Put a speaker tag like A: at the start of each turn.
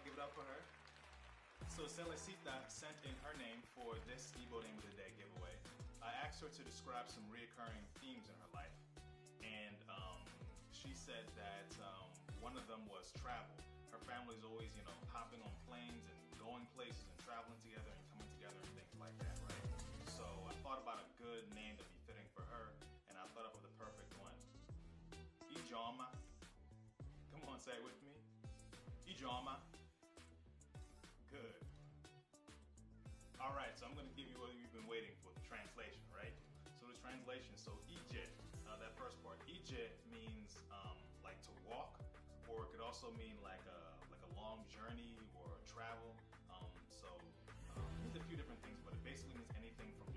A: Everybody give it up for her. So Celecita sent in her name for this Igbo Name of the Day giveaway. I asked her to describe some reoccurring themes in her life. And she said that one of them was travel. Her family's always, hopping on planes and going places and traveling together and coming together and things like that, right? So I thought about a good name to be fitting for her, and I thought up of the perfect one. Ijeoma. Come on, say it with me. Ijeoma. Good. All right, so I'm going to give you what you've been waiting for, the translation, right? So the translation, so Ije, that first part, Ije means like to walk, or it could also mean like a long journey or travel. It means a few different things, but it basically means anything from